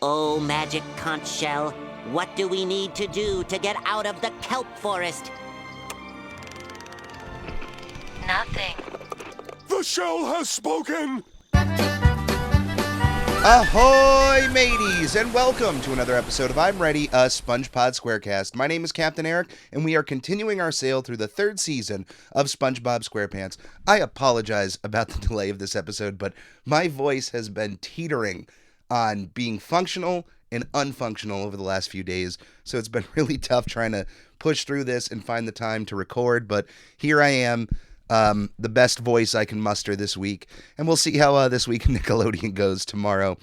Oh, magic conch shell, what do we need to do to get out of the kelp forest? Nothing. The shell has spoken! Ahoy, mateys, and welcome to another episode of I'm Ready, a SpongeBob Squarecast. My name is Captain Eric, and we are continuing our sail through the third season of SpongeBob SquarePants. I apologize about the delay of this episode, but my voice has been teetering on being functional and unfunctional over the last few days, so it's been really tough trying to push through this and find the time to record, but here I am. The best voice I can muster this week, and we'll see how this week in Nickelodeon goes tomorrow.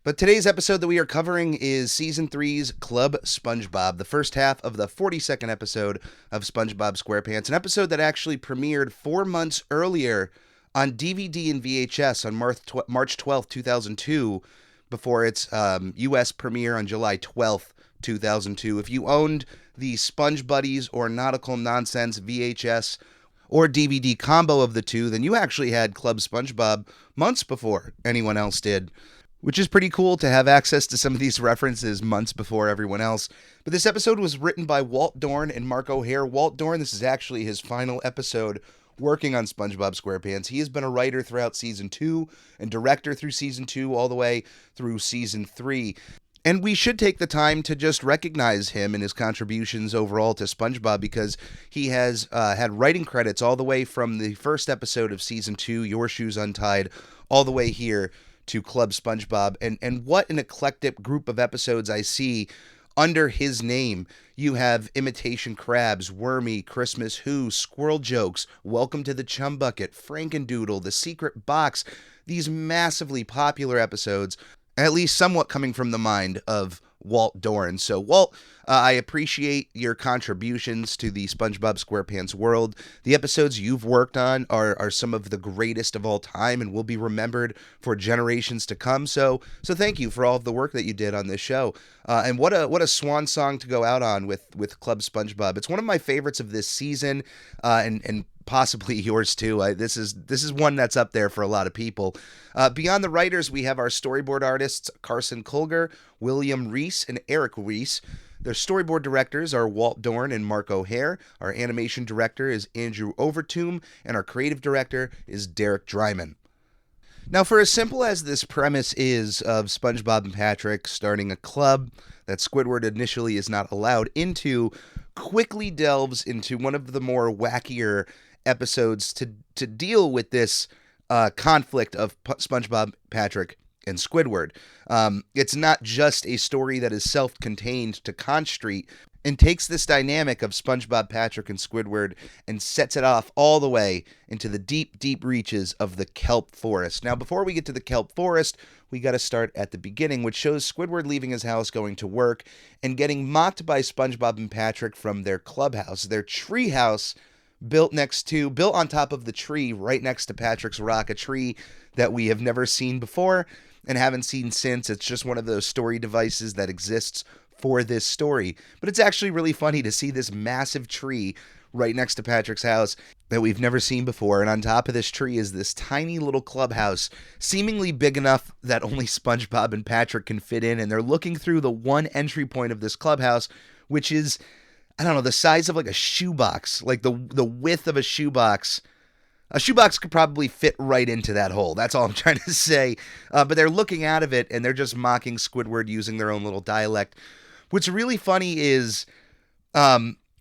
But today's episode that we are covering is Season 3's Club SpongeBob, the first half of the 42nd episode of SpongeBob SquarePants, an episode that actually premiered 4 months earlier on DVD and VHS on March 12th, 2002, before its U.S. premiere on July 12th, 2002. If you owned the Sponge Buddies or Nautical Nonsense VHS or DVD combo of the two, then you actually had Club SpongeBob months before anyone else did, which is pretty cool to have access to some of these references months before everyone else. But this episode was written by Walt Dorn and Mark O'Hare. Walt Dorn, this is actually his final episode working on SpongeBob SquarePants. He has been a writer throughout Season 2 and director through Season 2 all the way through Season 3. And we should take the time to just recognize him and his contributions overall to SpongeBob, because he has had writing credits all the way from the first episode of Season 2, Your Shoes Untied, all the way here to Club SpongeBob. And what an eclectic group of episodes I see under his name. You have Imitation Crabs, Wormy, Christmas Who, Squirrel Jokes, Welcome to the Chum Bucket, Frankendoodle, The Secret Box. These massively popular episodes, at least somewhat coming from the mind of Walt Dorn. So, Walt, I appreciate your contributions to the SpongeBob SquarePants world. The episodes you've worked on are some of the greatest of all time and will be remembered for generations to come. So thank you for all of the work that you did on this show. And what a swan song to go out on with Club SpongeBob. It's one of my favorites of this season, and possibly yours too. This is one that's up there for a lot of people. Beyond the writers, we have our storyboard artists, Carson Kulger, William Reese, and Eric Reese. Their storyboard directors are Walt Dorn and Mark O'Hare. Our animation director is Andrew Overtomb, and our creative director is Derek Dryman. Now, for as simple as this premise is of SpongeBob and Patrick starting a club that Squidward initially is not allowed into, quickly delves into one of the more wackier episodes to deal with this conflict of SpongeBob, Patrick, and Squidward. It's not just a story that is self-contained to Conch Street, and takes this dynamic of SpongeBob, Patrick, and Squidward and sets it off all the way into the deep, deep reaches of the Kelp Forest. Now, before we get to the Kelp Forest, we got to start at the beginning, which shows Squidward leaving his house, going to work, and getting mocked by SpongeBob and Patrick from their clubhouse, their treehouse, built on top of the tree right next to Patrick's rock, a tree that we have never seen before and haven't seen since. It's just one of those story devices that exists for this story. But it's actually really funny to see this massive tree right next to Patrick's house that we've never seen before. And on top of this tree is this tiny little clubhouse, seemingly big enough that only SpongeBob and Patrick can fit in. And they're looking through the one entry point of this clubhouse, which is, I don't know, the size of like a shoebox, like the width of a shoebox. A shoebox could probably fit right into that hole. That's all I'm trying to say. But they're looking out of it, and they're just mocking Squidward using their own little dialect. What's really funny is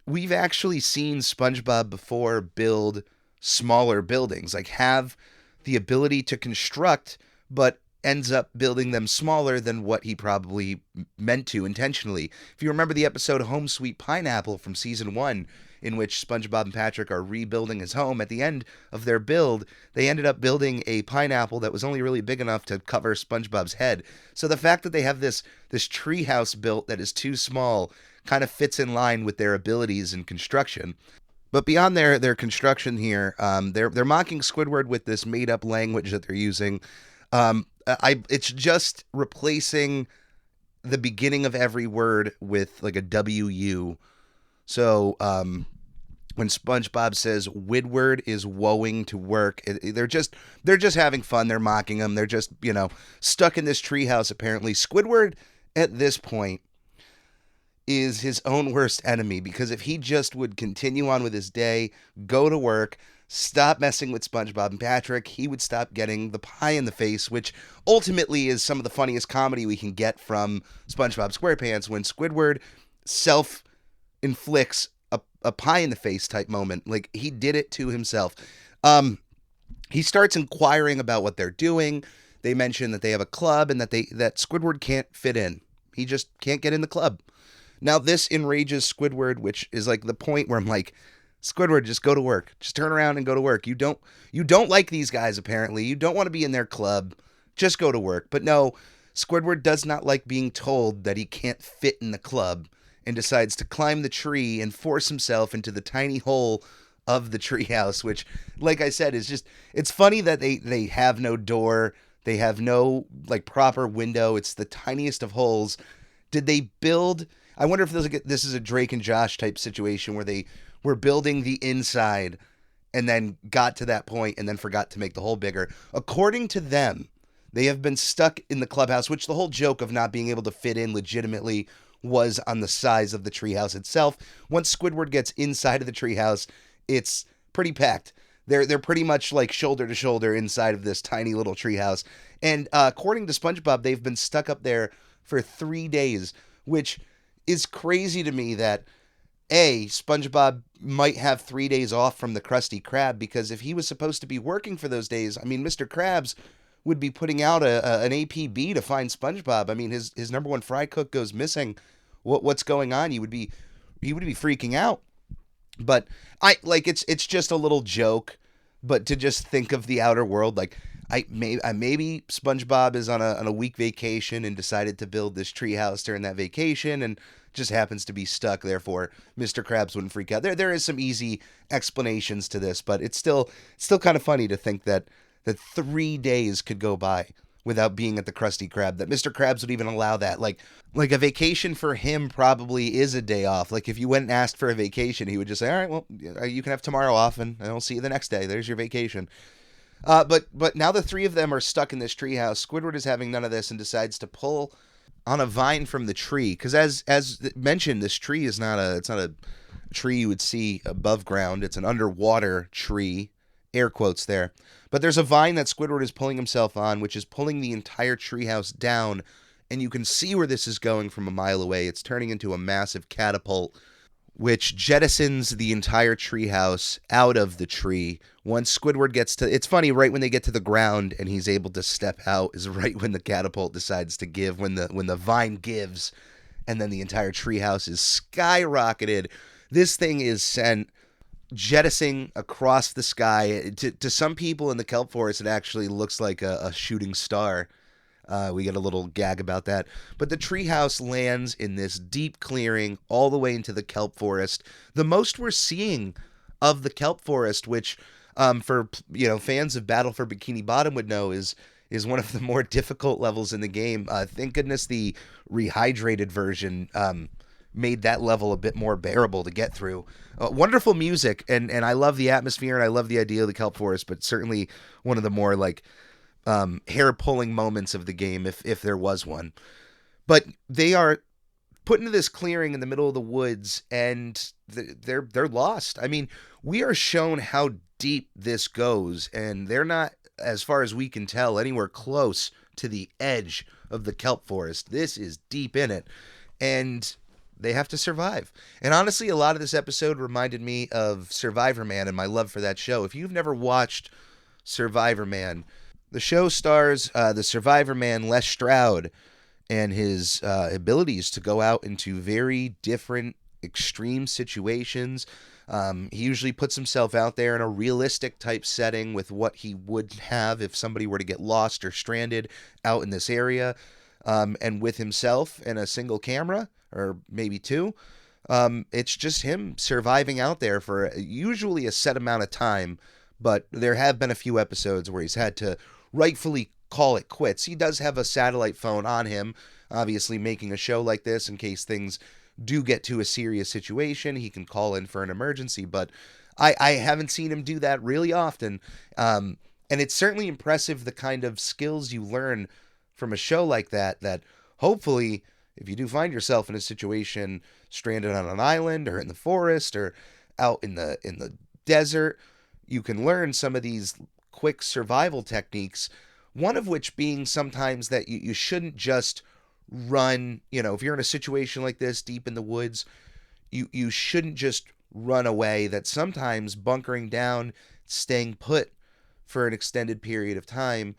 we've actually seen SpongeBob before build smaller buildings, like have the ability to construct, but ends up building them smaller than what he probably meant to intentionally. If you remember the episode Home Sweet Pineapple from Season 1, in which SpongeBob and Patrick are rebuilding his home, at the end of their build, they ended up building a pineapple that was only really big enough to cover SpongeBob's head. So the fact that they have this treehouse built that is too small kind of fits in line with their abilities in construction. But beyond their construction here, they're mocking Squidward with this made-up language that they're using. It's just replacing the beginning of every word with like a WU. So when SpongeBob says Widward is woeing to work, they're just having fun. They're mocking him. They're just, stuck in this treehouse apparently. Squidward at this point is his own worst enemy, because if he just would continue on with his day, go to work, stop messing with SpongeBob and Patrick, he would stop getting the pie in the face, which ultimately is some of the funniest comedy we can get from SpongeBob SquarePants, when Squidward self-inflicts a pie in the face type moment. Like, he did it to himself. He starts inquiring about what they're doing. They mention that they have a club and that Squidward can't fit in. He just can't get in the club. Now, this enrages Squidward, which is like the point where I'm like, Squidward, just go to work. Just turn around and go to work. You don't like these guys, apparently. You don't want to be in their club. Just go to work. But no, Squidward does not like being told that he can't fit in the club, and decides to climb the tree and force himself into the tiny hole of the treehouse, which, like I said, is just, it's funny that they have no door. They have no, like, proper window. It's the tiniest of holes. Did they build... I wonder if this is a Drake and Josh type situation where they were building the inside and then got to that point and then forgot to make the hole bigger. According to them, they have been stuck in the clubhouse, which the whole joke of not being able to fit in legitimately was on the size of the treehouse itself. Once Squidward gets inside of the treehouse, it's pretty packed. They're pretty much like shoulder to shoulder inside of this tiny little treehouse. And according to SpongeBob, they've been stuck up there for 3 days, which is crazy to me that, A, SpongeBob might have 3 days off from the Krusty Krab, because if he was supposed to be working for those days, I mean, Mr. Krabs would be putting out an APB to find SpongeBob. I mean, his number one fry cook goes missing. What's going on? He would be freaking out. But it's just a little joke. But to just think of the outer world, like, maybe SpongeBob is on a week vacation and decided to build this treehouse during that vacation and just happens to be stuck. Therefore, Mr. Krabs wouldn't freak out. There is some easy explanations to this, but it's still kind of funny to think that 3 days could go by without being at the Krusty Krab, that Mr. Krabs would even allow that. Like a vacation for him probably is a day off. Like, if you went and asked for a vacation, he would just say, all right, well, you can have tomorrow off and I'll see you the next day. There's your vacation. But now the three of them are stuck in this treehouse. Squidward is having none of this and decides to pull on a vine from the tree. Because as mentioned, this tree is not a tree you would see above ground. It's an underwater tree, air quotes there. But there's a vine that Squidward is pulling himself on, which is pulling the entire treehouse down. And you can see where this is going from a mile away. It's turning into a massive catapult, which jettisons the entire treehouse out of the tree. Once Squidward gets to... It's funny, right when they get to the ground and he's able to step out is right when the catapult decides to give, when the vine gives, and then the entire treehouse is skyrocketed. This thing is sent jettisoning across the sky. To some people in the Kelp Forest, it actually looks like a shooting star. We get a little gag about that. But the treehouse lands in this deep clearing all the way into the Kelp Forest. The most we're seeing of the Kelp Forest, which for fans of Battle for Bikini Bottom would know is one of the more difficult levels in the game. Thank goodness the rehydrated version made that level a bit more bearable to get through. Wonderful music, and I love the atmosphere, and I love the idea of the Kelp Forest, but certainly one of the more hair-pulling moments of the game, if there was one. But they are put into this clearing in the middle of the woods, and they're lost. I mean, we are shown how deep this goes, and they're not, as far as we can tell, anywhere close to the edge of the Kelp Forest. This is deep in it, and they have to survive. And honestly, a lot of this episode reminded me of Survivor Man and my love for that show. If you've never watched Survivor Man, the show stars the Survivor Man Les Stroud and his abilities to go out into very different extreme situations. He usually puts himself out there in a realistic type setting with what he would have if somebody were to get lost or stranded out in this area. And with himself and a single camera, or maybe two, it's just him surviving out there for usually a set amount of time. But there have been a few episodes where he's had to rightfully call it quits. He does have a satellite phone on him, obviously making a show like this in case things do get to a serious situation. He can call in for an emergency, but I haven't seen him do that really often. And it's certainly impressive the kind of skills you learn from a show like that hopefully if you do find yourself in a situation stranded on an island or in the forest or out in the desert, you can learn some of these quick survival techniques, one of which being sometimes that you shouldn't just run. If you're in a situation like this deep in the woods, you shouldn't just run away, that sometimes bunkering down, staying put for an extended period of time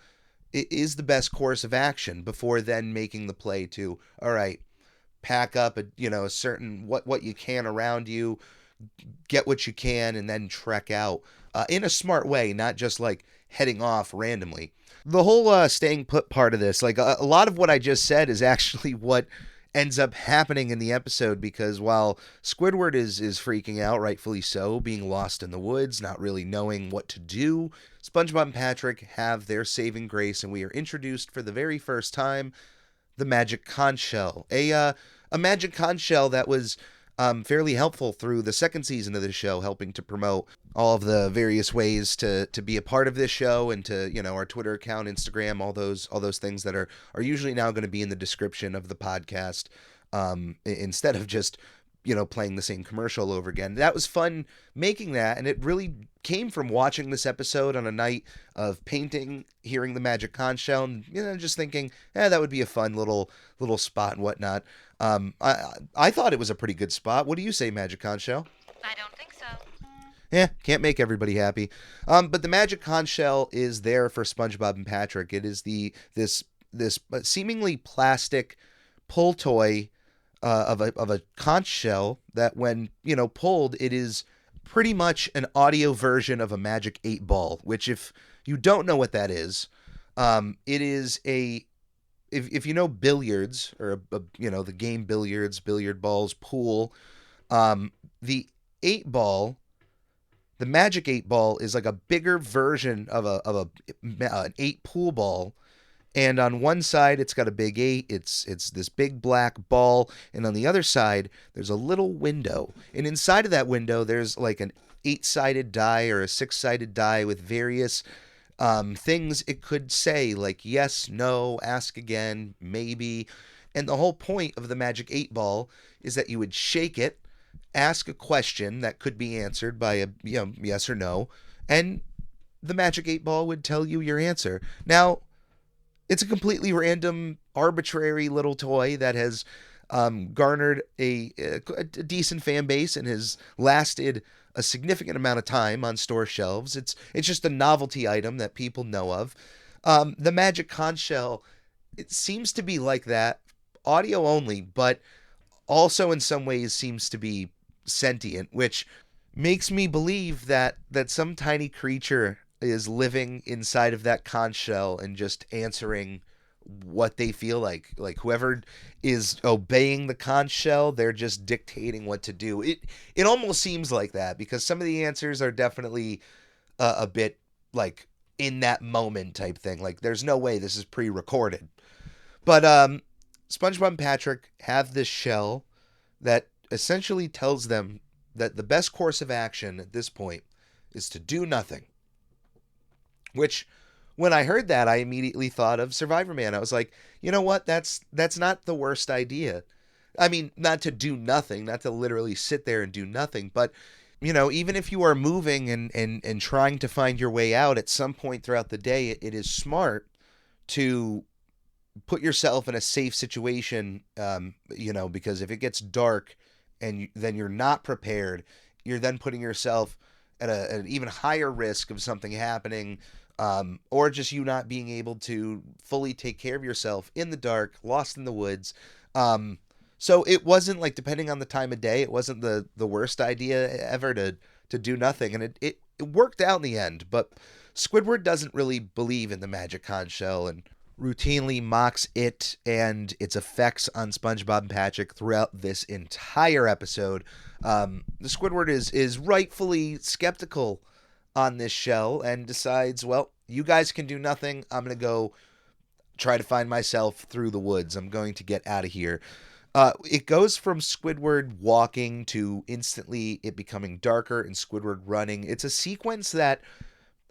is the best course of action before then making the play to, all right, pack up a certain what you can around you, get what you can, and then trek out in a smart way, not just like heading off randomly. The whole staying put part of this, like a lot of what I just said is actually what ends up happening in the episode, because while Squidward is freaking out, rightfully so, being lost in the woods, not really knowing what to do, SpongeBob and Patrick have their saving grace, and we are introduced for the very first time the magic conch shell. A magic conch shell that was fairly helpful through the second season of the show, helping to promote all of the various ways to be a part of this show, and to, our Twitter account, Instagram, all those things that are usually now going to be in the description of the podcast, instead of just, playing the same commercial over again. That was fun making that, and it really came from watching this episode on a night of painting, hearing the magic conch shell, and, just thinking, that would be a fun little spot and whatnot. I thought it was a pretty good spot. What do you say, magic conch shell? I don't think so. Can't make everybody happy. But the magic conch shell is there for SpongeBob and Patrick. It is this seemingly plastic pull toy of a conch shell that, when pulled, it is pretty much an audio version of a magic 8-ball. Which, if you don't know what that is, it is if you know billiards, or the game billiards, billiard balls, pool, the 8-ball. The magic 8-ball is like a bigger version of an 8 pool ball, and on one side it's got a big 8. It's this big black ball, and on the other side there's a little window, and inside of that window there's like an 8-sided die or a 6-sided die with various things it could say, like yes, no, ask again, maybe. And the whole point of the magic 8-ball is that you would shake it, ask a question that could be answered by a yes or no, and the magic 8-ball would tell you your answer. Now, it's a completely random, arbitrary little toy that has garnered a decent fan base and has lasted a significant amount of time on store shelves. It's just a novelty item that people know of. The magic conch shell, it seems to be like that, audio only, but also in some ways seems to be sentient, which makes me believe that some tiny creature is living inside of that conch shell and just answering what they feel like whoever is obeying the conch shell, they're just dictating what to do. It almost seems like that, because some of the answers are definitely a bit like in that moment type thing, like there's no way this is pre-recorded. But SpongeBob and Patrick have this shell that essentially tells them that the best course of action at this point is to do nothing. Which, when I heard that, I immediately thought of Survivor Man. I was like, you know what? That's not the worst idea. I mean, not to do nothing, not to literally sit there and do nothing, but even if you are moving and trying to find your way out at some point throughout the day, it is smart to put yourself in a safe situation, because if it gets dark and then you're not prepared, you're then putting yourself at an even higher risk of something happening, or just you not being able to fully take care of yourself in the dark, lost in the woods. So it wasn't like, depending on the time of day, it wasn't the worst idea ever to do nothing. And it worked out in the end, but Squidward doesn't really believe in the magic conch shell and routinely mocks it and its effects on SpongeBob and Patrick throughout this entire episode. The Squidward is rightfully skeptical on this shell and decides, well, you guys can do nothing. I'm going to go try to find myself through the woods. I'm going to get out of here. It goes from Squidward walking to instantly it becoming darker and Squidward running. It's a sequence that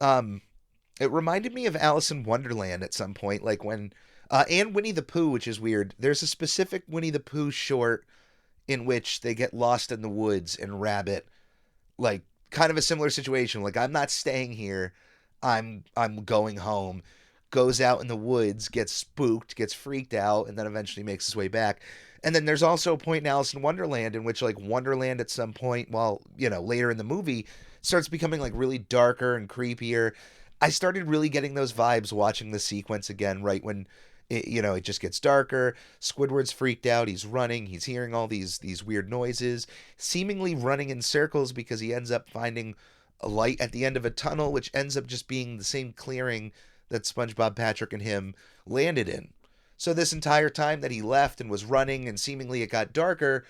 it reminded me of Alice in Wonderland at some point, like when And Winnie the Pooh, which is weird. There's a specific Winnie the Pooh short in which they get lost in the woods and Rabbit, like, kind of a similar situation. Like, I'm not staying here. I'm going home. Goes out in the woods, gets spooked, gets freaked out, and then eventually makes his way back. And then there's also a point in Alice in Wonderland in which, like, Wonderland at some point, well, later in the movie, starts becoming, like, really darker and creepier. I started really getting those vibes watching the sequence again, right when it just gets darker. Squidward's freaked out. He's running. He's hearing all these weird noises, seemingly running in circles because he ends up finding a light at the end of a tunnel, which ends up just being the same clearing that SpongeBob, Patrick, and him landed in. So this entire time that he left and was running and seemingly it got darker,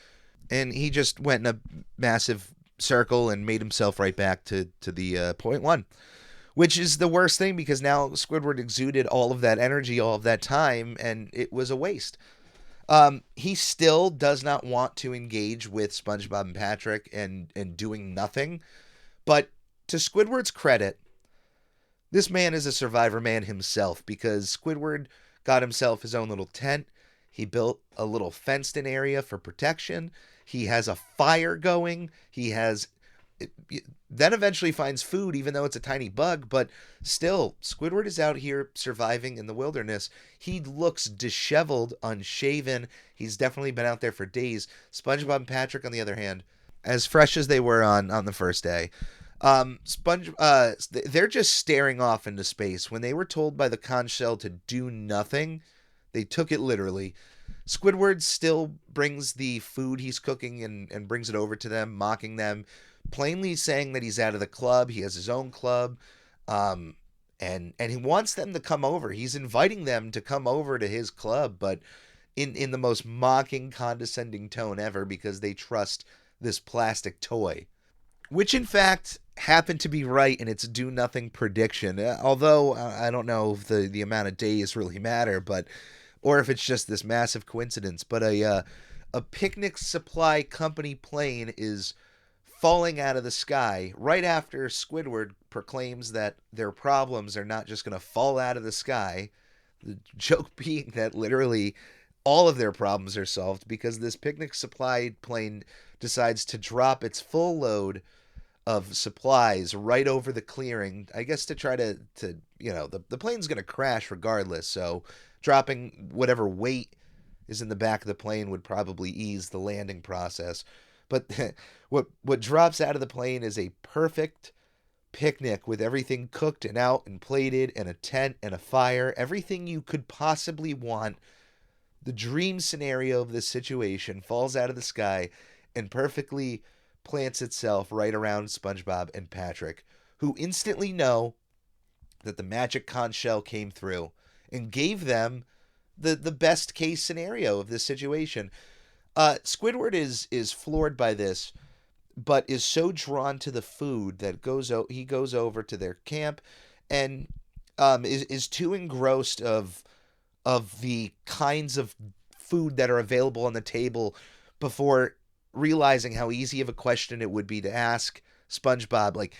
and he just went in a massive circle and made himself right back to the point one. Which is the worst thing because now Squidward exuded all of that energy, all of that time, and it was a waste. He still does not want to engage with SpongeBob and Patrick and doing nothing. But to Squidward's credit, this man is a survivor man himself because Squidward got himself his own little tent. He built a little fenced-in area for protection. He has a fire going. He has... then eventually finds food, even though it's a tiny bug, but still, Squidward is out here surviving in the wilderness. He looks disheveled, unshaven. He's definitely been out there for days. SpongeBob and Patrick, on the other hand, as fresh as they were on the first day, they're just staring off into space. When they were told by the conch shell to do nothing, they took it literally. Squidward still brings the food he's cooking and brings it over to them, mocking them, plainly saying that he's out of the club. He has his own club, and he wants them to come over. He's inviting them to come over to his club, but in the most mocking, condescending tone ever because they trust this plastic toy, which in fact happened to be right in its do-nothing prediction. Although I don't know if the amount of days really matter, or if it's just this massive coincidence. But a picnic supply company plane is falling out of the sky right after Squidward proclaims that their problems are not just going to fall out of the sky. The joke being that literally all of their problems are solved because this picnic supply plane decides to drop its full load of supplies right over the clearing. I guess to try to the plane's going to crash regardless. So dropping whatever weight is in the back of the plane would probably ease the landing process. But what drops out of the plane is a perfect picnic with everything cooked and out and plated and a tent and a fire. Everything you could possibly want. The dream scenario of this situation falls out of the sky and perfectly plants itself right around SpongeBob and Patrick, who instantly know that the magic conch shell came through and gave them the best case scenario of this situation. Squidward is floored by this, but is so drawn to the food that he goes over to their camp and is too engrossed of the kinds of food that are available on the table before realizing how easy of a question it would be to ask SpongeBob. Like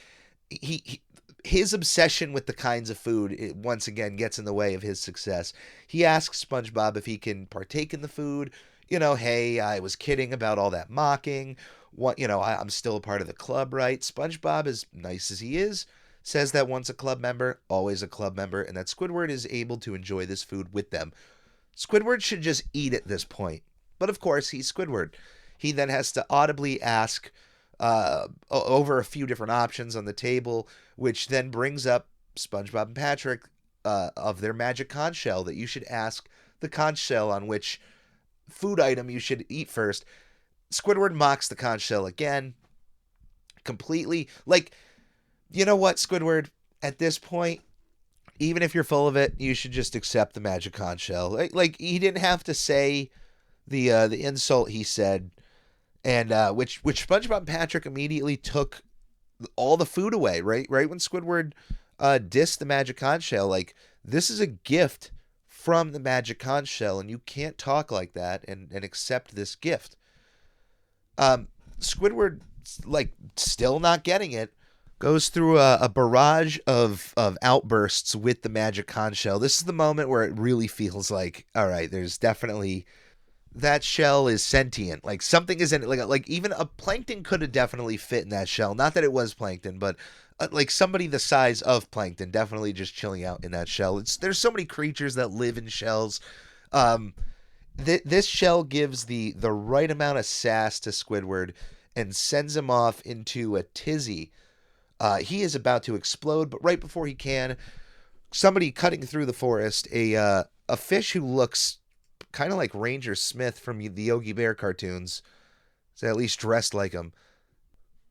his obsession with the kinds of food, it once again gets in the way of his success. He asks SpongeBob if he can partake in the food. Hey, I was kidding about all that mocking. I'm still a part of the club, right? SpongeBob, as nice as he is, says that once a club member, always a club member, and that Squidward is able to enjoy this food with them. Squidward should just eat at this point. But of course, he's Squidward. He then has to audibly ask over a few different options on the table, which then brings up SpongeBob and Patrick of their magic conch shell, that you should ask the conch shell on which food item you should eat first. Squidward mocks the conch shell again, completely. Like, you know what, Squidward? At this point, even if you're full of it, you should just accept the magic conch shell. Like he didn't have to say the insult he said, and which SpongeBob and Patrick immediately took all the food away. Right when Squidward dissed the magic conch shell, like, this is a gift from the magic conch shell, and you can't talk like that and accept this gift. Squidward, like, still not getting it, goes through a barrage of outbursts with the magic conch shell. This is the moment where it really feels like, all right, there's definitely that shell is sentient. Like something is in it. Like even a plankton could have definitely fit in that shell. Not that it was plankton, but like somebody the size of plankton definitely just chilling out in that shell. There's so many creatures that live in shells. This shell gives the right amount of sass to Squidward and sends him off into a tizzy. He is about to explode, but right before he can, somebody cutting through the forest, a fish who looks kind of like Ranger Smith from the Yogi Bear cartoons, is at least dressed like him.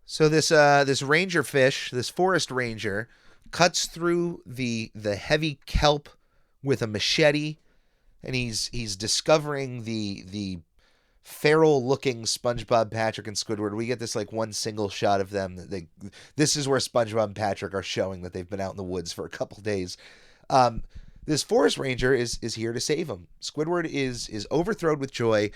So this ranger fish, this forest ranger, cuts through the heavy kelp with a machete, and he's discovering the feral looking SpongeBob, Patrick, and Squidward. We get this like one single shot of them. This is where SpongeBob and Patrick are showing that they've been out in the woods for a couple days. This forest ranger is here to save him. Squidward is overthrown with joy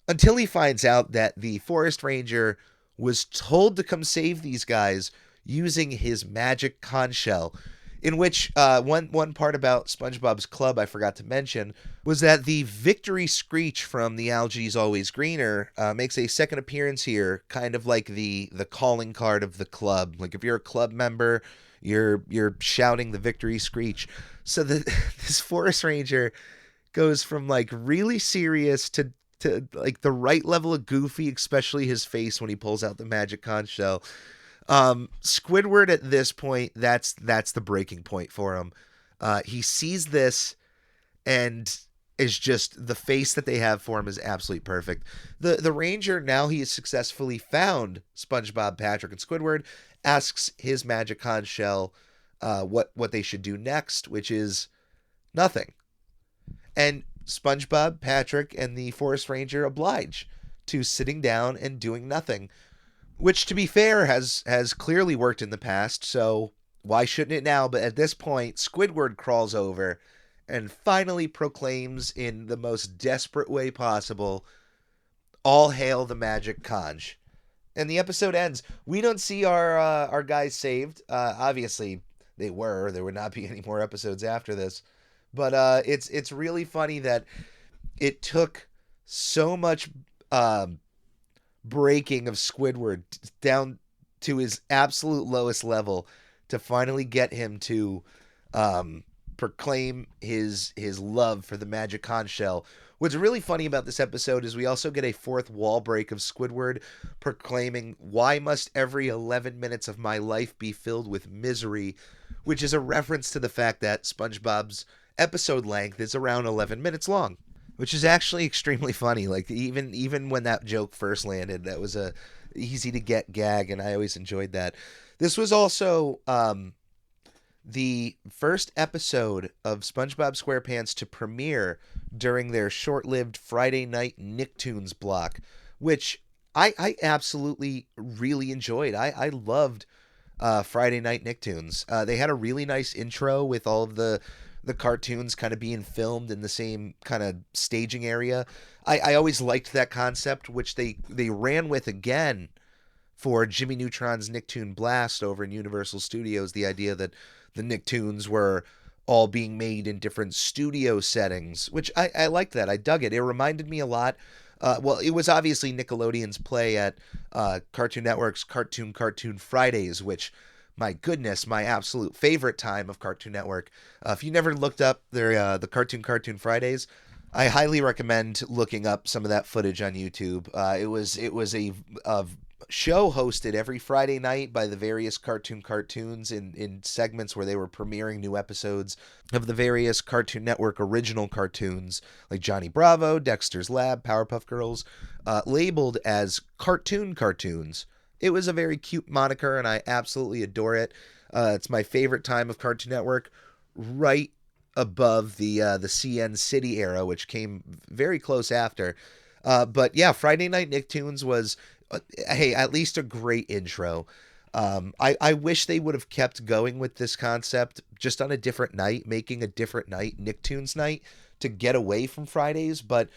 until he finds out that the forest ranger was told to come save these guys using his magic conch shell. In which one part about SpongeBob's club I forgot to mention was that the victory screech from The Algae's Always Greener makes a second appearance here, kind of like the calling card of the club. Like if you're a club member, you're shouting the victory screech. So this forest ranger goes from like really serious to like the right level of goofy, especially his face when he pulls out the magic conch shell. Squidward at this point, that's the breaking point for him. He sees this and is just, the face that they have for him is absolutely perfect. The ranger, now he has successfully found SpongeBob, Patrick, and Squidward, asks his magic conch shell what they should do next, which is nothing. And SpongeBob, Patrick, and the forest ranger oblige to sitting down and doing nothing. Which, to be fair, has clearly worked in the past, so why shouldn't it now? But at this point, Squidward crawls over and finally proclaims in the most desperate way possible, "All hail the magic conch." And the episode ends. We don't see our guys saved. Obviously, there would not be any more episodes after this. But it's really funny that it took so much breaking of Squidward down to his absolute lowest level to finally get him to proclaim his love for the magic conch shell. What's really funny about this episode is we also get a fourth wall break of Squidward proclaiming, "Why must every 11 minutes of my life be filled with misery?" which is a reference to the fact that SpongeBob's episode length is around 11 minutes long. Which is actually extremely funny. Like even when that joke first landed, that was a easy to get gag, and I always enjoyed that. This was also the first episode of SpongeBob SquarePants to premiere during their short-lived Friday night Nicktoons block, which I absolutely really enjoyed. I loved Friday night Nicktoons. They had a really nice intro with all of the cartoons kind of being filmed in the same kind of staging area. I always liked that concept, which they ran with again for Jimmy Neutron's Nicktoon Blast over in Universal Studios. The idea that the Nicktoons were all being made in different studio settings, which I liked that. I dug it. It reminded me a lot. Well, it was obviously Nickelodeon's play at Cartoon Network's Cartoon Fridays, which, my goodness, my absolute favorite time of Cartoon Network. If you never looked up their the Cartoon Fridays, I highly recommend looking up some of that footage on YouTube. It was a show hosted every Friday night by the various cartoons in segments where they were premiering new episodes of the various Cartoon Network original cartoons like Johnny Bravo, Dexter's Lab, Powerpuff Girls, labeled as cartoons. It was a very cute moniker, and I absolutely adore it. It's my favorite time of Cartoon Network, right above the CN City era, which came very close after. But yeah, Friday Night Nicktoons was, hey, at least a great intro. I wish they would have kept going with this concept just on a different night, making a different night Nicktoons night to get away from Fridays. But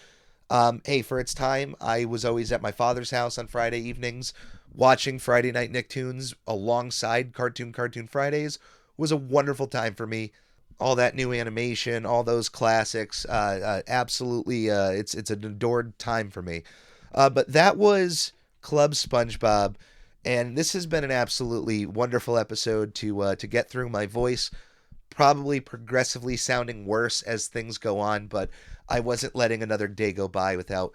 hey, for its time, I was always at my father's house on Friday evenings watching Friday Night Nicktoons alongside Cartoon Fridays was a wonderful time for me. All that new animation, all those classics, absolutely, it's an adored time for me. But that was Club SpongeBob, and this has been an absolutely wonderful episode to get through. My voice probably progressively sounding worse as things go on, but I wasn't letting another day go by without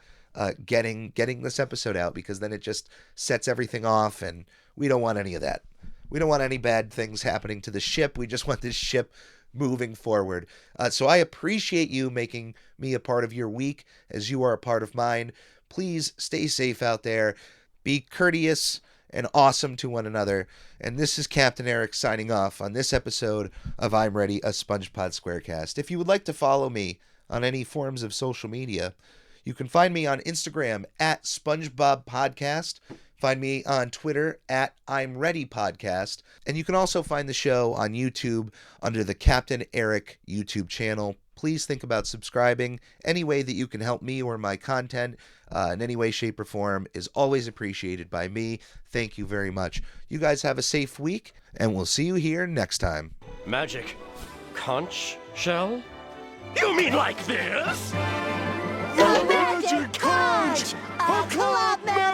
getting this episode out, because then it just sets everything off, and we don't want any of that. We don't want any bad things happening to the ship. We just want this ship moving forward. So I appreciate you making me a part of your week as you are a part of mine. Please stay safe out there. Be courteous and awesome to one another. And this is Captain Eric signing off on this episode of I'm Ready, a SpongePod Squarecast. If you would like to follow me on any forms of social media, you can find me on Instagram at SpongeBob Podcast. Find me on Twitter at I'm Ready Podcast. And you can also find the show on YouTube under the Captain Eric YouTube channel. Please think about subscribing. Any way that you can help me or my content in any way, shape, or form is always appreciated by me. Thank you very much. You guys have a safe week, and we'll see you here next time. Magic conch shell? You mean like this? The magic conch! A club man!